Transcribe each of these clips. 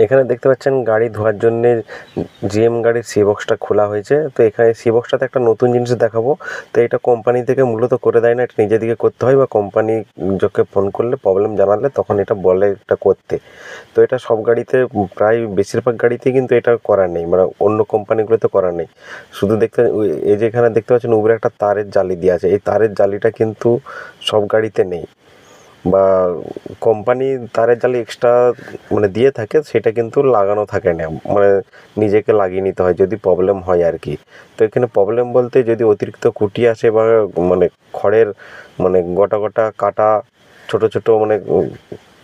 এখানে দেখতে পাচ্ছেন গাড়ি ধোয়ার জন্য জিএম গাড়ির সি বক্সটা খোলা হয়েছে। তো এখানে সি বক্সটাতে একটা নতুন জিনিস দেখাবো। তো এটা কোম্পানি থেকে মূলত করে দেয় না, এটা নিজে দিকে করতে হয়, বা কোম্পানি যোকে ফোন করলে প্রবলেম জানালে তখন এটা বলে এটা করতে। তো এটা সব গাড়িতে, প্রায় বেশিরভাগ গাড়িতে কিন্তু এটা করা নেই, মানে অন্য কোম্পানিগুলোতে করা নেই। শুধু দেখতে এই যে এখানে দেখতে পাচ্ছেন উপরে একটা তারের জালি দেওয়া আছে, এই তারের জালিটা কিন্তু সব গাড়িতে নেই, বা কোম্পানি তারের জালি এক্সট্রা মানে দিয়ে থাকে, সেটা কিন্তু লাগানো থাকে না, মানে নিজেকে লাগিয়ে নিতে হয় যদি প্রবলেম হয় আর কি। তো এখানে প্রবলেম বলতে যদি অতিরিক্ত খুঁটি আসে, বা মানে খড়ের মানে গোটা গোটা কাটা ছোট ছোট মানে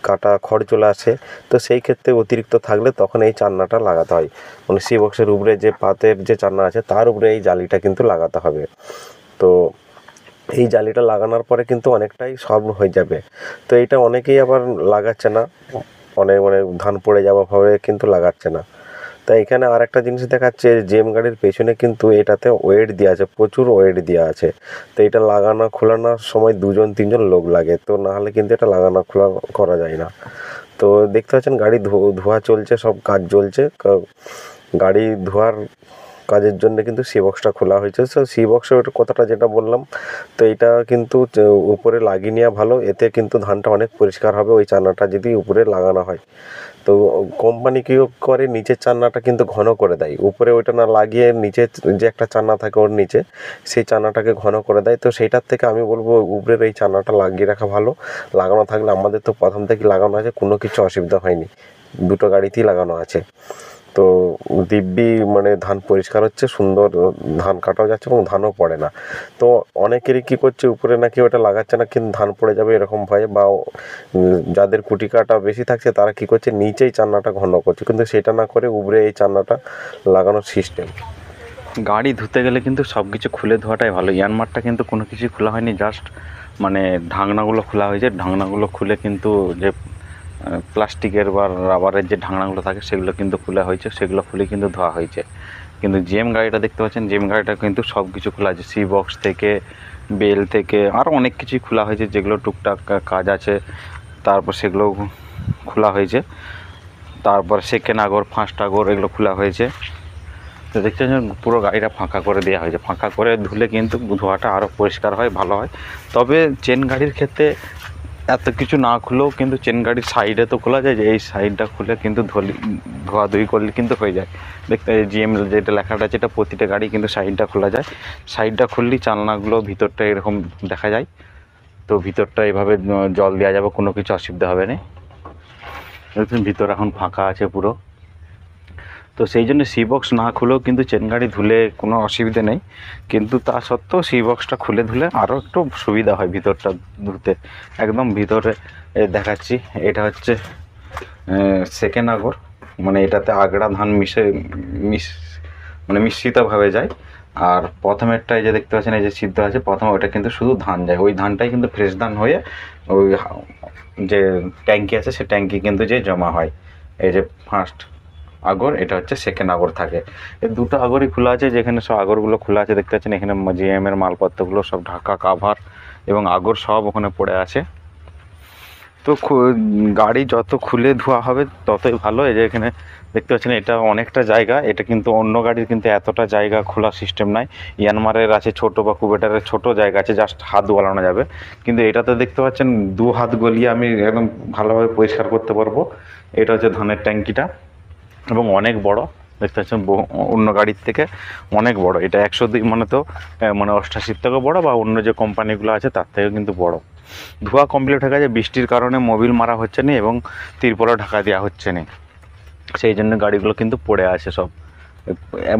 কাটা খড় চলে আসে, তো সেই ক্ষেত্রে অতিরিক্ত থাকলে তখন এই চান্নাটা লাগাতে হয়। মানে সি বক্সের উপরে যে পাতের যে চান্না আছে তার উপরে এই জালিটা কিন্তু লাগাতে হবে। তো এই জালিটা লাগানোর পরে কিন্তু অনেকটাই সফট হয়ে যাবে। তো এইটা অনেকেই আবার লাগাচ্ছে না, অনেক মানে ধান পড়ে যাওয়া ভাবে কিন্তু লাগাচ্ছে না। তাই এখানে আর একটা জিনিস দেখাচ্ছে, জিএম গাড়ির পেছনে কিন্তু এটাতে ওয়েট দেওয়া আছে, প্রচুর ওয়েট দেওয়া আছে। তো এটা লাগানো খোলানোর সময় 2-3জন লোক লাগে, তো নাহলে কিন্তু এটা লাগানো খোলা করা যায় না। তো দেখতে পাচ্ছেন গাড়ি ধোয়া চলছে, সব কাজ চলছে। গাড়ি ধোয়ার কাজের জন্য কিন্তু সি বক্সটা খোলা হয়েছে। সো সি বক্সের কথাটা যেটা বললাম, তো এইটা কিন্তু উপরে লাগিয়ে নেওয়া ভালো, এতে কিন্তু ধানটা অনেক পরিষ্কার হবে ওই চান্নাটা যদি উপরে লাগানো হয়। তো কোম্পানি কী করে, নিচের চান্নাটা কিন্তু ঘন করে দেয়, উপরে ওইটা না লাগিয়ে নিচে যে একটা চান্না থাকে ওর নিচে, সেই চান্নাটাকে ঘন করে দেয়। তো সেইটার থেকে আমি বলবো উপরের এই চান্নাটা লাগিয়ে রাখা ভালো। লাগানো থাকলে, আমাদের তো প্রথম থেকে লাগানো আছে, কোনো কিছু অসুবিধা হয়নি, দুটো গাড়িতেই লাগানো আছে। তো দিব্যি মানে ধান পরিষ্কার হচ্ছে, সুন্দর ধান কাটাও যাচ্ছে এবং ধানও পড়ে না। তো অনেকেরই কী করছে, উপরে নাকি ওটা লাগাচ্ছে না কিন্তু ধান পড়ে যাবে এরকম ভয়ে, বা যাদের কুটি কাটা বেশি থাকছে তারা কী করছে, নিচেই চান্নাটা ঘন করছে, কিন্তু সেটা না করে উপরে এই চান্নাটা লাগানোর সিস্টেম। গাড়ি ধুতে গেলে কিন্তু সব কিছু খুলে ধোয়াটাই ভালো। ইয়ানমারটা কিন্তু কোনো কিছুই খোলা হয়নি, জাস্ট মানে ঢাকনাগুলো খোলা হয়েছে। ঢাকনাগুলো খুলে কিন্তু যে প্লাস্টিকের বা রাবারের যে ঢাকনাগুলো থাকে সেগুলো কিন্তু খোলা হয়েছে, সেগুলো খুলে কিন্তু ধোয়া হয়েছে। কিন্তু জিএম গাড়িটা দেখতে পাচ্ছেন, জিএম গাড়িটা কিন্তু সব কিছু খোলা আছে, সি বক্স থেকে বেল থেকে আরও অনেক কিছুই খোলা হয়েছে, যেগুলো টুকটাক কাজ আছে তারপর সেগুলো খোলা হয়েছে। তারপর সেকেন্ড আগর, ফার্স্ট আগর এগুলো খোলা হয়েছে। তো দেখতে পাচ্ছেন পুরো গাড়িটা ফাঁকা করে দেওয়া হয়েছে। ফাঁকা করে ধুলে কিন্তু ধোয়াটা আরও পরিষ্কার হয়, ভালো হয়। তবে চেন গাড়ির ক্ষেত্রে এত কিছু না খুলেও কিন্তু চেন গাড়ির সাইডে তো খোলা যায়, যে এই সাইডটা খুলে কিন্তু ধোয়াধুয়ি করলে কিন্তু হয়ে যায়। দেখতে জিএম যেটা লেখাটা আছে, এটা প্রতিটা গাড়ি কিন্তু সাইডটা খোলা যায়। সাইডটা খুললেই জানলাগুলো ভিতরটা এরকম দেখা যায়। তো ভিতরটা এভাবে জল দেওয়া যাবে, কোনো কিছু অসুবিধা হবে না। দেখুন ভিতর এখন ফাঁকা আছে পুরো। তো সেই জন্য সি বক্স না খুলেও কিন্তু চেন গাড়ি ধুলে কোনো অসুবিধে নেই, কিন্তু তা সত্ত্বেও সি বক্সটা খুলে ধুলে আরও একটু সুবিধা হয় ভিতরটা ধুতে। একদম ভিতরে দেখাচ্ছি, এটা হচ্ছে সেকেন্ড আগর, মানে এটাতে আগড়া ধান মানে মিশ্রিতভাবে যায়। আর প্রথমেরটা এই যে দেখতে পাচ্ছেন, এই যে সিদ্ধ আছে প্রথমে, ওইটা কিন্তু শুধু ধান যায়, ওই ধানটাই কিন্তু ফ্রেশ ধান হয়ে ওই যে ট্যাঙ্কি আছে সে ট্যাঙ্কি কিন্তু যে জমা হয়। এই যে ফার্স্ট আগর, এটা হচ্ছে সেকেন্ড আগর থাকে। এই দুটো আগরই খোলা আছে, যেখানে সব আগরগুলো খোলা আছে দেখতে পাচ্ছেন। এখানে জিএমের মালপত্রগুলো সব ঢাকা, কাভার এবং আগর সব ওখানে পড়ে আছে। তো গাড়ি যত খুলে ধোয়া হবে ততই ভালো। এই যে এখানে দেখতে পাচ্ছেন, এটা অনেকটা জায়গা, এটা কিন্তু অন্য গাড়ির কিন্তু এতটা জায়গা খোলা সিস্টেম নাই। ইয়ানমারের আছে ছোট, বা কুবেটারের ছোট জায়গা আছে, জাস্ট হাত গলানো যাবে। কিন্তু এটাতে দেখতে পাচ্ছেন 2 হাত গলিয়ে আমি একদম ভালোভাবে পরিষ্কার করতে পারবো। এটা হচ্ছে ধানের ট্যাঙ্কিটা এবং অনেক বড়, দেখতে পাচ্ছেন অন্য গাড়ির থেকে অনেক বড়। এটা 102 মানে তো মানে 88 থেকেও বড়, বা অন্য যে কোম্পানিগুলো আছে তার থেকেও কিন্তু বড়। ধোয়া কমপ্লিট হয়ে গেছে, বৃষ্টির কারণে মোবিল মারা হচ্ছে না এবং তিরপলও ঢাকা দেওয়া হচ্ছে না, সেই জন্য গাড়িগুলো কিন্তু পড়ে আছে সব।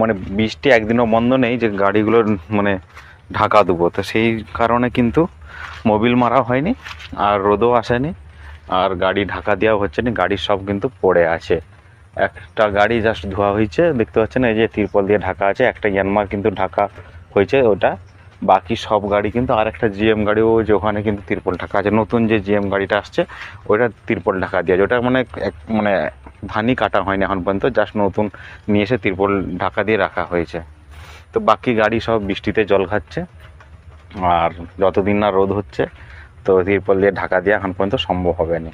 মানে বৃষ্টি একদিনও বন্ধ নেই যে গাড়িগুলোর মানে ঢাকা দেবো, তো সেই কারণে কিন্তু মোবিল মারা হয়নি, আর রোদও আসেনি, আর গাড়ি ঢাকা দেওয়া হচ্ছে না, গাড়ির সব কিন্তু পড়ে আছে। একটা গাড়ি জাস্ট ধোয়া হয়েছে, দেখতে পাচ্ছেন এই যে তিরপল দিয়ে ঢাকা আছে, একটা ইয়ানমার কিন্তু ঢাকা হয়েছে ওটা। বাকি সব গাড়ি কিন্তু, আর একটা জিএম গাড়িও যে ওখানে কিন্তু তিরপল ঢাকা আছে, নতুন যে জিএম গাড়িটা আসছে ওইটা তিরপল ঢাকা দিয়ে আছে। ওটা মানে মানে ধানই কাটা হয়নি এখন পর্যন্ত, জাস্ট নতুন নিয়ে এসে তিরপল ঢাকা দিয়ে রাখা হয়েছে। তো বাকি গাড়ি সব বৃষ্টিতে জল খাচ্ছে, আর যতদিন না রোদ হচ্ছে তো তিরপল দিয়ে ঢাকা দেওয়া এখন পর্যন্ত সম্ভব হবে না।